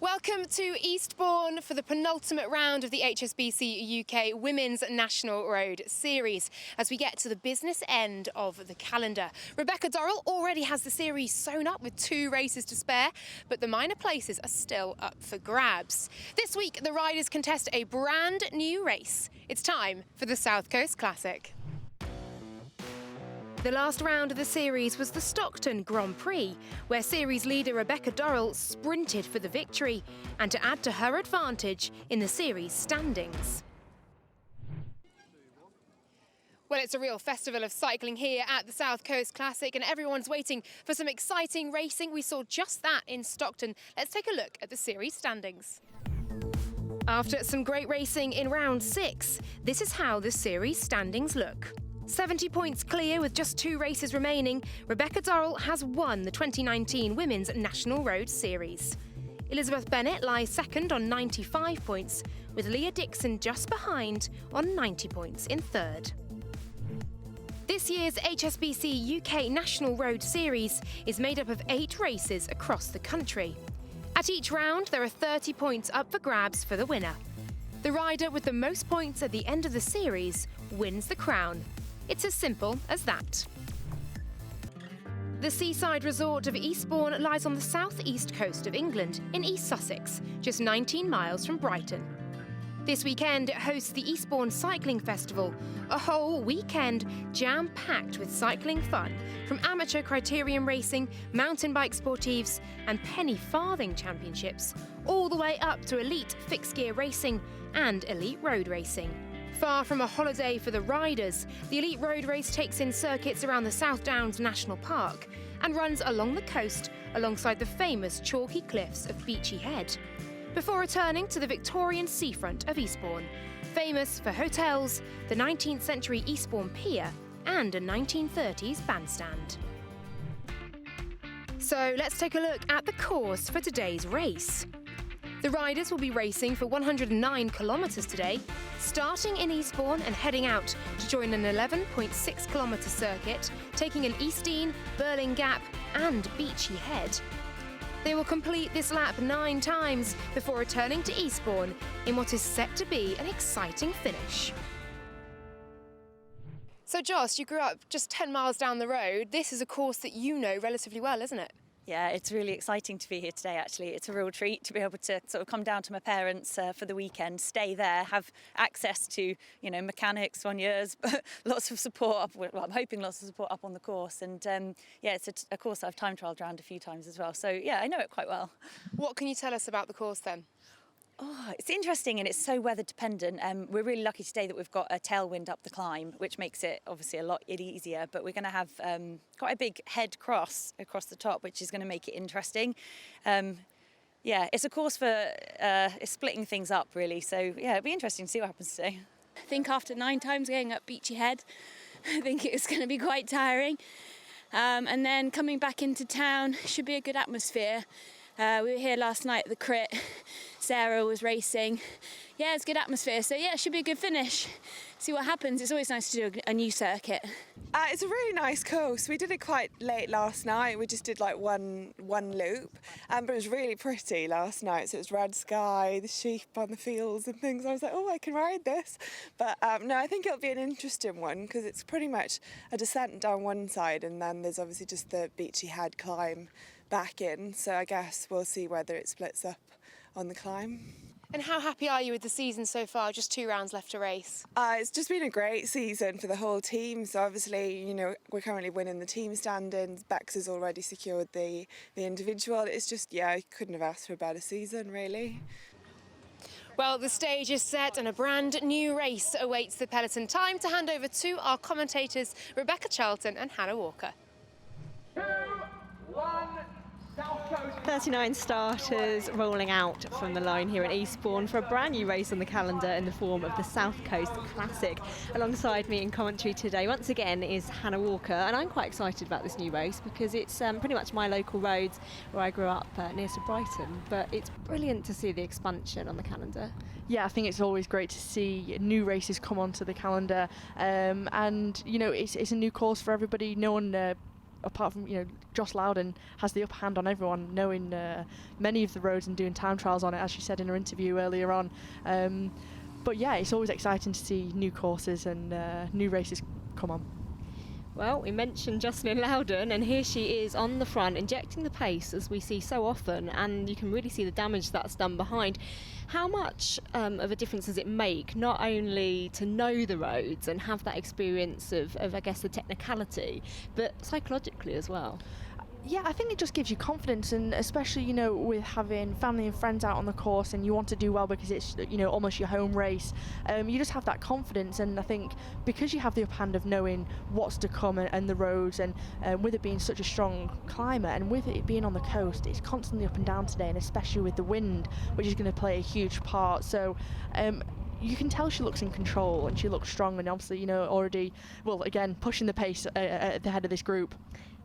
Welcome to Eastbourne for the penultimate round of the HSBC UK Women's National Road Series as we get to the business end of the calendar. Rebecca Dorrell already has the series sewn up with 2 races to spare, but the minor places are still up for grabs. This week, the riders contest a brand new race. It's time for the South Coast Classic. The last round of the series was the Stockton Grand Prix, where series leader Rebecca Dorrell sprinted for the victory and to add to her advantage in the series standings. Well, it's a real festival of cycling here at the South Coast Classic and everyone's waiting for some exciting racing. We saw just that in Stockton. Let's take a look at the series standings. After some great racing in round 6, this is how the series standings look. 70 points clear with just 2 races remaining, Rebecca Dorrell has won the 2019 Women's National Road Series. Elizabeth Bennett lies second on 95 points, with Leah Dixon just behind on 90 points in third. This year's HSBC UK National Road Series is made up of 8 races across the country. At each round, there are 30 points up for grabs for the winner. The rider with the most points at the end of the series wins the crown. It's as simple as that. The seaside resort of Eastbourne lies on the south-east coast of England in East Sussex, just 19 miles from Brighton. This weekend it hosts the Eastbourne Cycling Festival, a whole weekend jam-packed with cycling fun, from amateur criterium racing, mountain bike sportives and penny farthing championships, all the way up to elite fixed gear racing and elite road racing. Far from a holiday for the riders, the Elite Road Race takes in circuits around the South Downs National Park and runs along the coast alongside the famous chalky cliffs of Beachy Head, before returning to the Victorian seafront of Eastbourne, famous for hotels, the 19th century Eastbourne Pier and a 1930s bandstand. So let's take a look at the course for today's race. The riders will be racing for 109 kilometres today, starting in Eastbourne and heading out to join an 11.6 kilometre circuit, taking in Eastdean, Burling Gap and Beachy Head. They will complete this lap 9 times before returning to Eastbourne in what is set to be an exciting finish. So Joss, you grew up just 10 miles down the road. This is a course that you know relatively well, isn't it? Yeah, it's really exciting to be here today, actually. It's a real treat to be able to sort of come down to my parents for the weekend, stay there, have access to, mechanics, soigneurs, lots of support, well, I'm hoping lots of support up on the course. And yeah, it's a course I've time trialled around a few times as well. So yeah, I know it quite well. What can you tell us about the course then? Oh, it's interesting and it's so weather dependent. We're really lucky today that we've got a tailwind up the climb, which makes it obviously a lot easier. But we're going to have quite a big head cross across the top, which is going to make it interesting. Yeah, it's a course for it's splitting things up really. So yeah, it'll be interesting to see what happens today. I think after 9 times going up Beachy Head, I think it was going to be quite tiring. And then coming back into town should be a good atmosphere. We were here last night at the crit. Sarah was racing. Yeah, it's good atmosphere. So yeah, it should be a good finish. See what happens. It's always nice to do a new circuit. It's a really nice course. We did it quite late last night. We just did like one loop, but it was really pretty last night. So it was red sky, the sheep on the fields and things. I was like, oh, I can ride this. But no, I think it'll be an interesting one because it's pretty much a descent down one side and then there's obviously just the Beachy Head climb back in. So I guess we'll see whether it splits up on the climb. And how happy are you with the season so far? Just 2 rounds left to race. It's just been a great season for the whole team. So obviously, we're currently winning the team standings. Bex has already secured the individual. It's just, yeah, I couldn't have asked for a better season, really. Well, the stage is set and a brand new race awaits the peloton. Time to hand over to our commentators, Rebecca Charlton and Hannah Walker. 2, 1... 39 starters rolling out from the line here at Eastbourne for a brand new race on the calendar in the form of the South Coast Classic. Alongside me in commentary today once again is Hannah Walker, and I'm quite excited about this new race because it's pretty much my local roads where I grew up near to Brighton, but it's brilliant to see the expansion on the calendar. Yeah, I think it's always great to see new races come onto the calendar, and it's a new course for everybody. No one apart from, Joss Lowden has the upper hand on everyone, knowing many of the roads and doing time trials on it, as she said in her interview earlier on. But yeah, it's always exciting to see new courses and new races come on. Well, we mentioned Joscelin Lowden, and here she is on the front, injecting the pace as we see so often, and you can really see the damage that's done behind. How much of a difference does it make, not only to know the roads and have that experience of I guess, the technicality, but psychologically as well? Yeah, I think it just gives you confidence, and especially, with having family and friends out on the course and you want to do well because it's, almost your home race, you just have that confidence. And I think because you have the upper hand of knowing what's to come and the roads, and with it being such a strong climate and with it being on the coast, it's constantly up and down today, and especially with the wind, which is going to play a huge part. So you can tell she looks in control and she looks strong, and obviously, already, well, again, pushing the pace at the head of this group.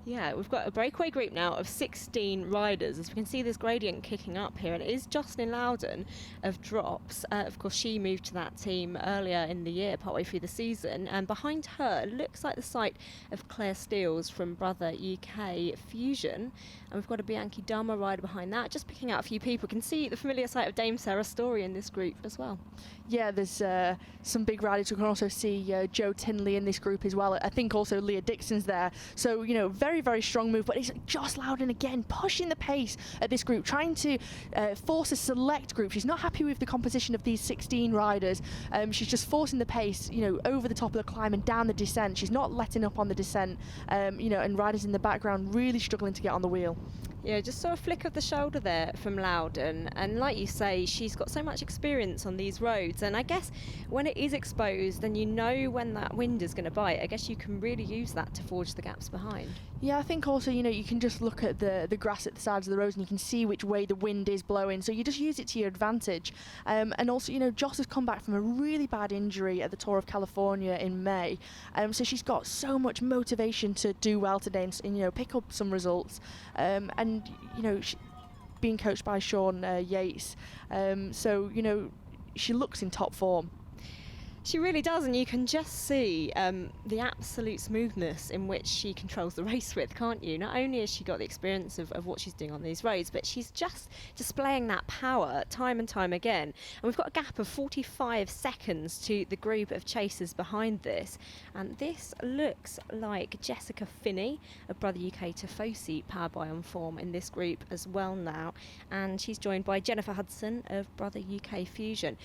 Yeah, we've got a breakaway group now of 16 riders. As we can see, this gradient kicking up here, and it is Joscelin Lowden of Drops. Of course, she moved to that team earlier in the year, partway through the season, and behind her looks like the sight of Claire Steels from Brother UK Fusion. And we've got a Bianchi Dama rider behind that, just picking out a few people. You can see the familiar sight of Dame Sarah Story in this group as well. Yeah, there's some big riders. We can also see Joe Tinley in this group as well. I think also Leah Dixon's there. So, very, very strong move. But it's Joss Lowden again, pushing the pace at this group, trying to force a select group. She's not happy with the composition of these 16 riders. She's just forcing the pace, over the top of the climb and down the descent. She's not letting up on the descent, and riders in the background really struggling to get on the wheel. Yeah, just saw a flick of the shoulder there from Lowden, and like you say, she's got so much experience on these roads, and I guess when it is exposed and when that wind is going to bite, I guess you can really use that to forge the gaps behind. Yeah, I think also, you can just look at the grass at the sides of the roads and you can see which way the wind is blowing, so you just use it to your advantage. And also, Joss has come back from a really bad injury at the Tour of California in May, so she's got so much motivation to do well today and pick up some results. And being coached by Sean Yates, so she looks in top form. She really does, and you can just see the absolute smoothness in which she controls the race with, can't you? Not only has she got the experience of what she's doing on these roads, but she's just displaying that power time and time again. And we've got a gap of 45 seconds to the group of chasers behind this. And this looks like Jessica Finney of Brother UK Tifosi, powered by OnForm, in this group as well now. And she's joined by Jennifer Hudson of Brother UK Fusion.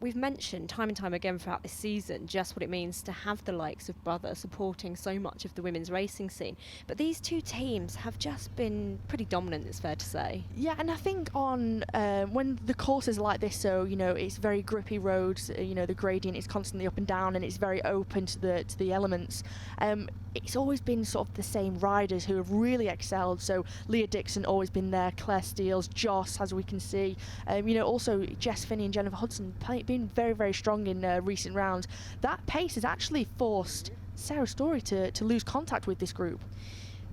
We've mentioned time and time again throughout this season just what it means to have the likes of Brother supporting so much of the women's racing scene, but these two teams have just been pretty dominant, it's fair to say. Yeah, and I think on when the courses are like this, so it's very grippy roads, the gradient is constantly up and down and it's very open to the elements, it's always been sort of the same riders who have really excelled. So Leah Dixon always been there, Claire Steels, Joss, as we can see, also Jess Finney and Jennifer Hudson been very, very strong in recent rounds. That pace has actually forced Sarah Story to lose contact with this group.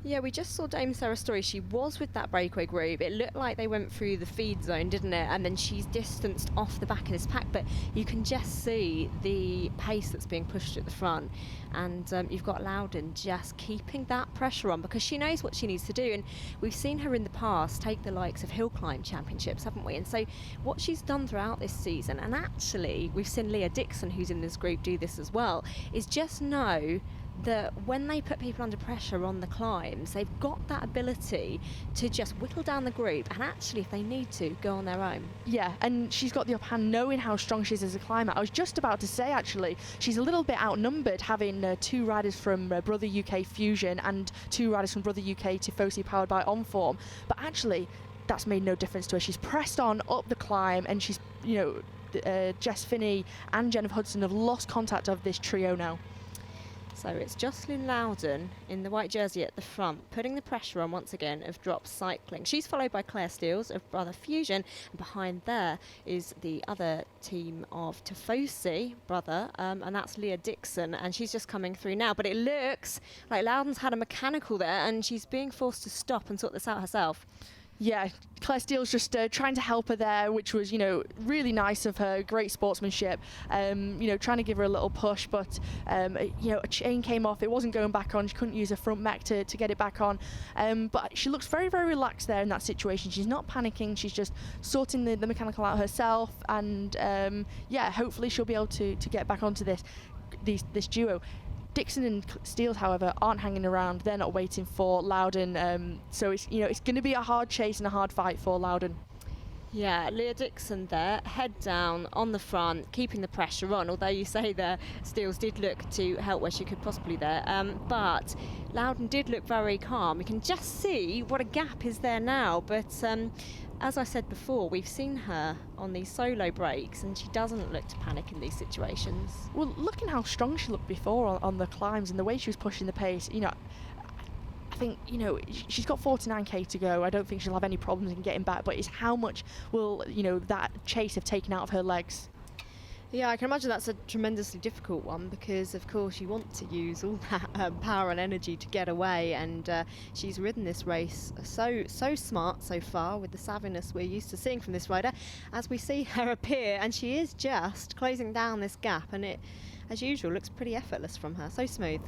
Yeah, we just saw Dame Sarah Story. She was with that breakaway group. It looked like they went through the feed zone, didn't it? And then she's distanced off the back of this pack, but you can just see the pace that's being pushed at the front. And you've got Lowden just keeping that pressure on because she knows what she needs to do. And we've seen her in the past take the likes of hill climb championships, haven't we? And so what she's done throughout this season, and actually we've seen Leah Dixon, who's in this group, do this as well, is just know that when they put people under pressure on the climbs, they've got that ability to just whittle down the group and actually, if they need to, go on their own. Yeah, and she's got the upper hand knowing how strong she is as a climber. I was just about to say, actually, she's a little bit outnumbered, having two riders from Brother UK Fusion and two riders from Brother UK Tifosi, powered by OnForm. But actually, that's made no difference to her. She's pressed on up the climb, and she's, Jess Finney and Jennifer Hudson have lost contact of this trio now. So it's Joscelin Lowden in the white jersey at the front, putting the pressure on once again of Drop Cycling. She's followed by Claire Steels of Brother Fusion, and behind there is the other team of Tifosi, Brother, and that's Leah Dixon, and she's just coming through now. But it looks like Lowden's had a mechanical there, and she's being forced to stop and sort this out herself. Yeah, Claire Steele's just trying to help her there, which was, really nice of her, great sportsmanship. Trying to give her a little push, but, a chain came off. It wasn't going back on. She couldn't use her front mech to get it back on. But she looks very, very relaxed there in that situation. She's not panicking. She's just sorting the mechanical out herself. And, hopefully she'll be able to get back onto this duo. Dixon and Steels, however, aren't hanging around. They're not waiting for Lowden. So it's going to be a hard chase and a hard fight for Lowden. Yeah, Leah Dixon there, head down on the front, keeping the pressure on, although you say there Steels did look to help where she could possibly there. But Lowden did look very calm. You can just see what a gap is there now. But as I said before, we've seen her on these solo breaks and she doesn't look to panic in these situations. Well, looking how strong she looked before on the climbs and the way she was pushing the pace, I think, she's got 49k to go. I don't think she'll have any problems in getting back, but it's how much will, that chase have taken out of her legs. Yeah, I can imagine that's a tremendously difficult one because, of course, you want to use all that power and energy to get away, and she's ridden this race so smart so far with the savviness we're used to seeing from this rider as we see her appear, and she is just closing down this gap, and it, as usual, looks pretty effortless from her, so smooth.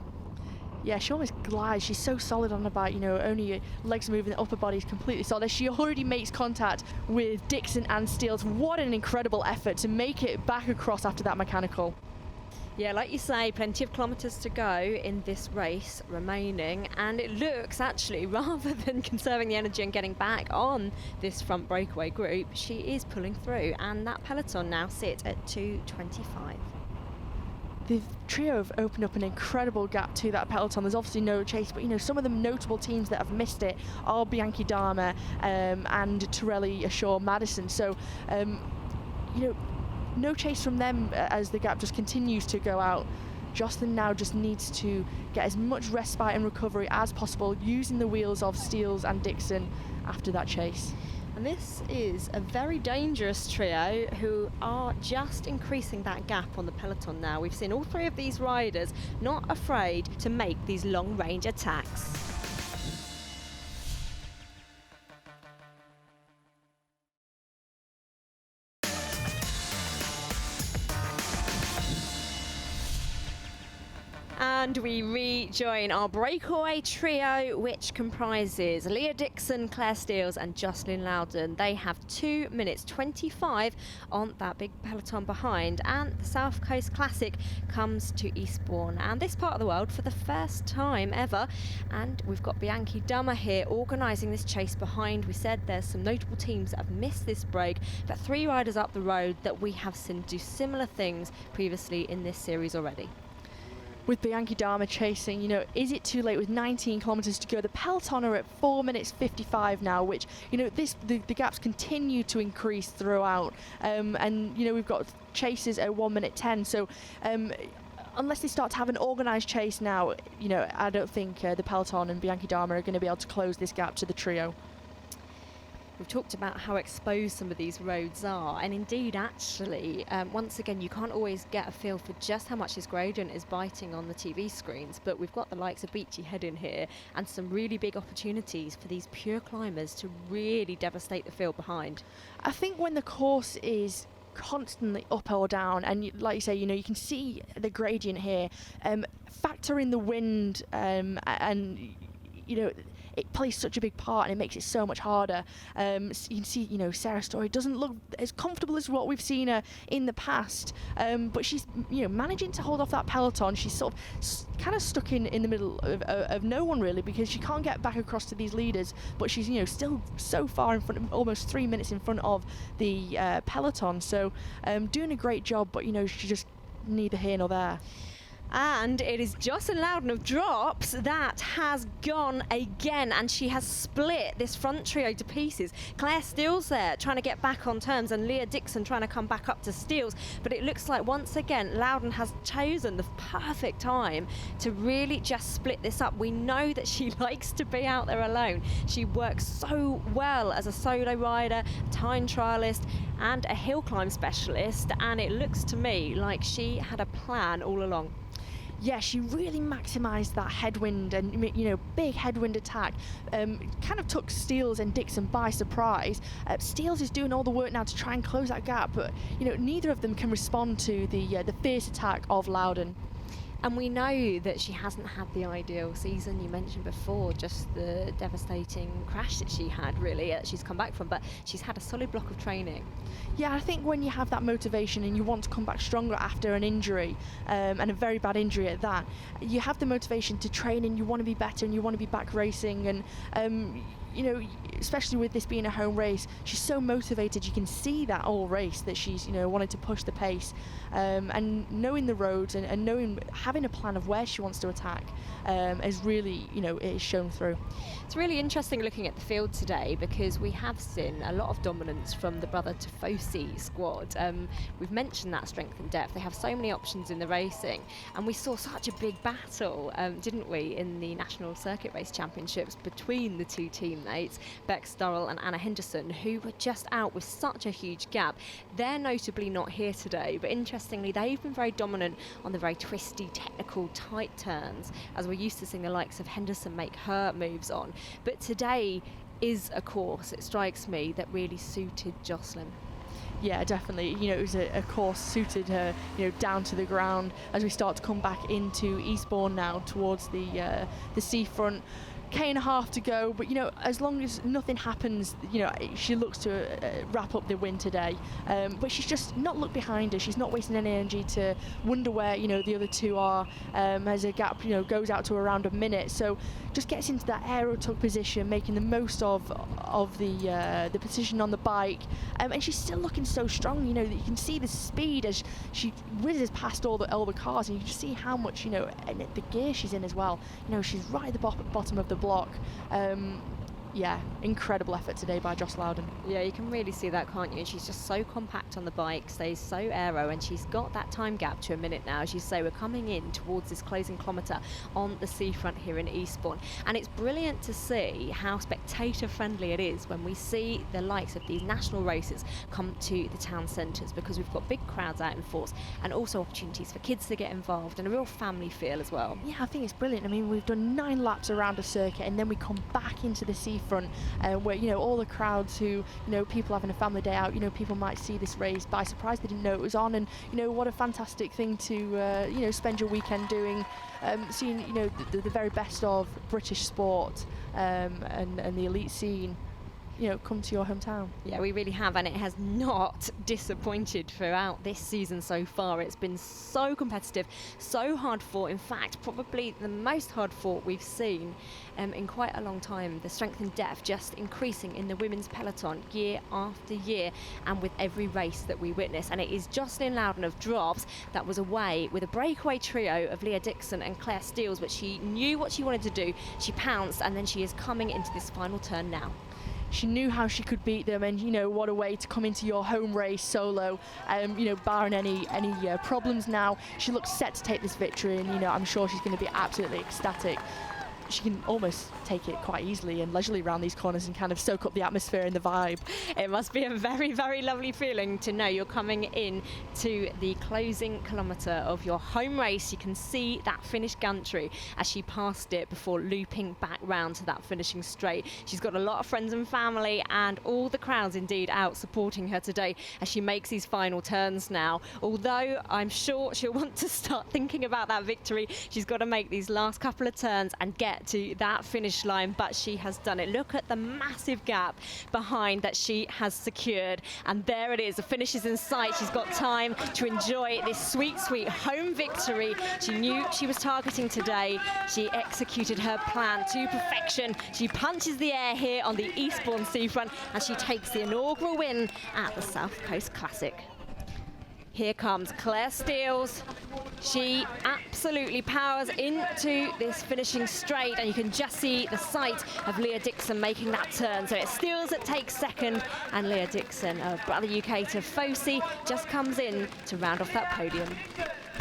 Yeah, she almost glides. She's so solid on the bike, only your legs moving, the upper body's completely solid. She already makes contact with Dixon and Steels. What an incredible effort to make it back across after that mechanical. Yeah, like you say, plenty of kilometres to go in this race remaining, and it looks actually, rather than conserving the energy and getting back on this front breakaway group, she is pulling through, and that peloton now sits at 2:25. The trio have opened up an incredible gap to that peloton. There's obviously no chase, but some of the notable teams that have missed it are Bianchi Dama and Torelli Ashore Madison. So, no chase from them as the gap just continues to go out. Joscelin now just needs to get as much respite and recovery as possible using the wheels of Steels and Dixon after that chase. And this is a very dangerous trio who are just increasing that gap on the peloton now. We've seen all three of these riders not afraid to make these long range attacks. And we rejoin our breakaway trio, which comprises Leah Dixon, Claire Steels and Joscelin Lowden. They have 2 minutes 25 on that big peloton behind, and the South Coast Classic comes to Eastbourne and this part of the world for the first time ever. And we've got Bianchi Dama here organising this chase behind. We said there's some notable teams that have missed this break, but 3 riders up the road that we have seen do similar things previously in this series already. With Bianchi Dama chasing, is it too late with 19 kilometres to go? The peloton are at 4 minutes 55 now, which, the gaps continue to increase throughout. And, we've got chases at 1 minute 10. So, unless they start to have an organised chase now, I don't think the peloton and Bianchi Dama are going to be able to close this gap to the trio. We've talked about how exposed some of these roads are, and indeed, actually, once again, you can't always get a feel for just how much this gradient is biting on the TV screens, but we've got the likes of Beachy Head in here and some really big opportunities for these pure climbers to really devastate the field behind. I think when the course is constantly up or down, and like you say, you can see the gradient here, factor in the wind, and it plays such a big part and it makes it so much harder. You can see, Sarah Story doesn't look as comfortable as what we've seen her in the past, but she's, managing to hold off that peloton. She's sort of kind of stuck in the middle of no one really, because she can't get back across to these leaders, but she's, still so far in front of, almost 3 minutes in front of the peloton. So doing a great job, but, she just neither here nor there. And it is Joscelin Lowden of Drops that has gone again, and she has split this front trio to pieces. Claire Steels there trying to get back on terms, and Leah Dixon trying to come back up to Steels. But it looks like once again Lowden has chosen the perfect time to really just split this up. We know that she likes to be out there alone. She works so well as a solo rider, time trialist and a hill climb specialist, and it looks to me like she had a plan all along. yeah, she really maximised that headwind and, big headwind attack. Kind of took Steels and Dixon by surprise. Steels is doing all the work now to try and close that gap, but, neither of them can respond to the fierce attack of Lowden. And we know that she hasn't had the ideal season. You mentioned before just the devastating crash that she had, really, that she's come back from, but she's had a solid block of training. Yeah, I think when you have that motivation and you want to come back stronger after an injury, and a very bad injury at that, you have the motivation to train and you want to be better and you want to be back racing. And especially with this being a home race, she's so motivated. You can see that all race that she's, wanted to push the pace, and knowing the roads and having a plan of where she wants to attack is really, it is shown through. It's really interesting looking at the field today because we have seen a lot of dominance from the brother Tifosi squad. We've mentioned that strength and depth. They have so many options in the racing, and we saw such a big battle, didn't we, in the National Circuit Race Championships between the two teammates, Bex Durrell and Anna Henderson, who were just out with such a huge gap. They're notably not here today, but interestingly, they've been very dominant on the very twisty, technical, tight turns, as we're used to seeing the likes of Henderson make her moves on. But today is a course, it strikes me, that really suited Joscelin. Yeah, definitely. It was a course suited her, down to the ground as we start to come back into Eastbourne now towards the seafront. K.5 to go, but as long as nothing happens, she looks to wrap up the win today. But she's just not looked behind her. She's not wasting any energy to wonder where the other two are. As a gap goes out to around a minute, so just gets into that aero tug position, making the most of the position on the bike, and she's still looking so strong. You can see the speed as she whizzes past all the cars, and you can see how much and the gear she's in as well. She's right at the bottom of the block. Yeah, incredible effort today by Joscelin Lowden. Yeah, you can really see that, can't you? And she's just so compact on the bike, stays so aero, and she's got that time gap to a minute now. As you say, we're coming in towards this closing kilometre on the seafront here in Eastbourne. And it's brilliant to see how spectator friendly it is when we see the likes of these national races come to the town centres, because we've got big crowds out in force and also opportunities for kids to get involved and a real family feel as well. Yeah, I think it's brilliant. I mean, we've done 9 laps around a circuit and then we come back into the seafront, where all the crowds who people having a family day out, people might see this race by surprise, they didn't know it was on, and what a fantastic thing to spend your weekend doing, seeing the very best of British sport, and the elite scene come to your hometown. Yeah, we really have, and it has not disappointed throughout this season so far. It's been so competitive, so hard fought. In fact, probably the most hard fought we've seen in quite a long time. The strength and depth just increasing in the women's peloton year after year, and with every race that we witness. And it is Joscelin Lowden of Drops that was away with a breakaway trio of Leah Dixon and Claire Steels, but she knew what she wanted to do. She pounced, and then she is coming into this final turn now. She knew how she could beat them, and what a way to come into your home race solo, barring any problems. Now she looks set to take this victory, and I'm sure she's going to be absolutely ecstatic. She can almost take it quite easily and leisurely around these corners and kind of soak up the atmosphere and the vibe. It must be a very, very lovely feeling to know you're coming in to the closing kilometre of your home race. You can see that finished gantry as she passed it before looping back round to that finishing straight. She's got a lot of friends and family and all the crowds indeed out supporting her today as she makes these final turns now. Although I'm sure she'll want to start thinking about that victory, she's got to make these last couple of turns and get to that finish line, but she has done it. Look at the massive gap behind that she has secured, and there it is. The finish is in sight. She's got time to enjoy this sweet, sweet home victory. She knew she was targeting today. She executed her plan to perfection. She punches the air here on the Eastbourne seafront, and she takes the inaugural win at the South Coast Classic. Here comes Claire Steels. She absolutely powers into this finishing straight, and you can just see the sight of Leah Dixon making that turn. So it's Steels that takes second, and Leah Dixon of Brother UK Tifosi just comes in to round off that podium.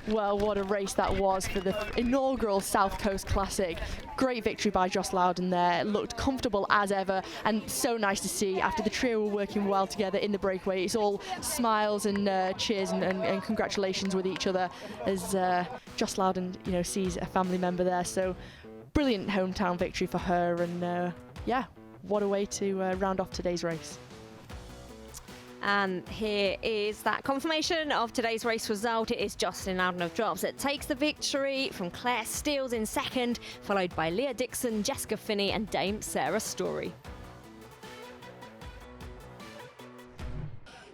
Well, what a race that was for the inaugural South Coast Classic. Great victory by Joscelin Lowden there, looked comfortable as ever, and so nice to see after the trio were working well together in the breakaway. It's all smiles and cheers and congratulations with each other as Joscelin Lowden, you know, sees a family member there. So brilliant hometown victory for her, and yeah, what a way to round off today's race. And here is that confirmation of today's race result. It is Joscelin Lowden of Drops that takes the victory from Claire Steels in second, followed by Leah Dixon, Jessica Finney and Dame Sarah Story.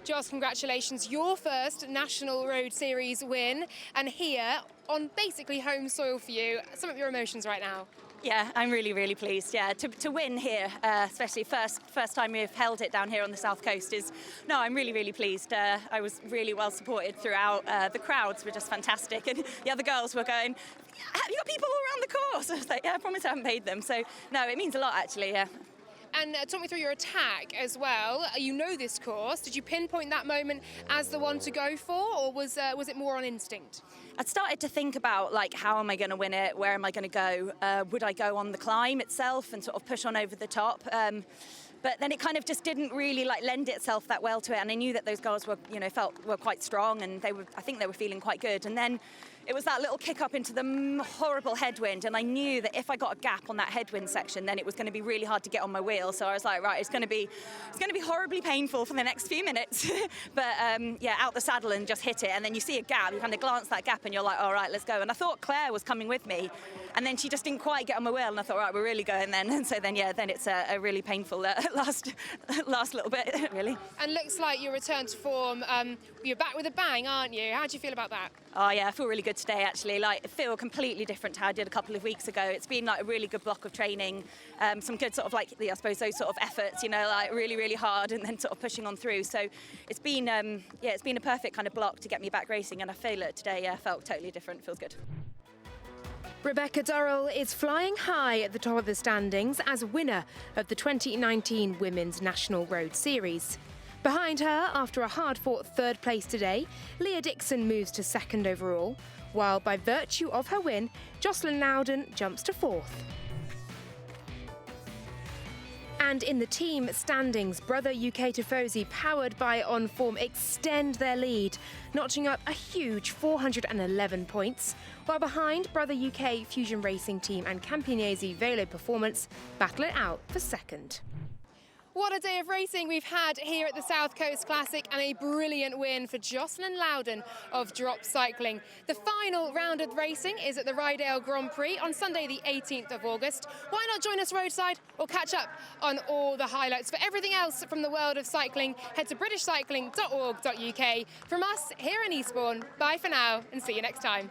Joss, congratulations, your first National Road Series win, and here on basically home soil for you. Some of your emotions right now. Yeah, I'm really, really pleased. Yeah, to win here, especially first time we've held it down here on the South Coast no, I'm really, really pleased. I was really well supported throughout. The crowds were just fantastic, and the other girls were going, "Have you got people all around the course?" I was like, "Yeah, I promise I haven't paid them." So no, it means a lot actually. Yeah. And talk me through your attack as well. You know this course. Did you pinpoint that moment as the one to go for, or was it more on instinct? I'd started to think about, like, how am I going to win it? Where am I going to go? Would I go on the climb itself and sort of push on over the top? But then it kind of just didn't really lend itself that well to it. And I knew that those girls were quite strong, and I think they were feeling quite good. And then it was that little kick up into the horrible headwind, and I knew that if I got a gap on that headwind section, then it was going to be really hard to get on my wheel. So I was like, right, it's going to be horribly painful for the next few minutes. But yeah, out the saddle and just hit it, and then you see a gap, you kind of glance that gap, and you're like, all right, let's go. And I thought Claire was coming with me, and then she just didn't quite get on my wheel, and I thought, right, we're really going then. And so then it's a really painful last little bit, really. And looks like your return to form. You're back with a bang, aren't you? How do you feel about that? Oh yeah, I feel really good today actually. I feel completely different to how I did a couple of weeks ago. It's been a really good block of training, some good sort of I suppose those sort of efforts, really, really hard, and then sort of pushing on through. So it's been it's been a perfect kind of block to get me back racing, and I feel it today. Felt totally different. Feels good. Rebecca Durrell is flying high at the top of the standings as winner of the 2019 Women's National Road Series. Behind her, after a hard-fought third place today, Leah Dixon moves to second overall, while by virtue of her win, Joscelin Lowden jumps to fourth. And in the team standings, brother UK Tifosi, powered by OnForm, extend their lead, notching up a huge 411 points, while behind brother UK Fusion Racing Team and Campinese Velo Performance battle it out for second. What a day of racing we've had here at the South Coast Classic, and a brilliant win for Joscelin Lowden of Drop Cycling. The final round of racing is at the Rydale Grand Prix on Sunday the 18th of August. Why not join us roadside or catch up on all the highlights? For everything else from the world of cycling, head to britishcycling.org.uk. From us here in Eastbourne, bye for now and see you next time.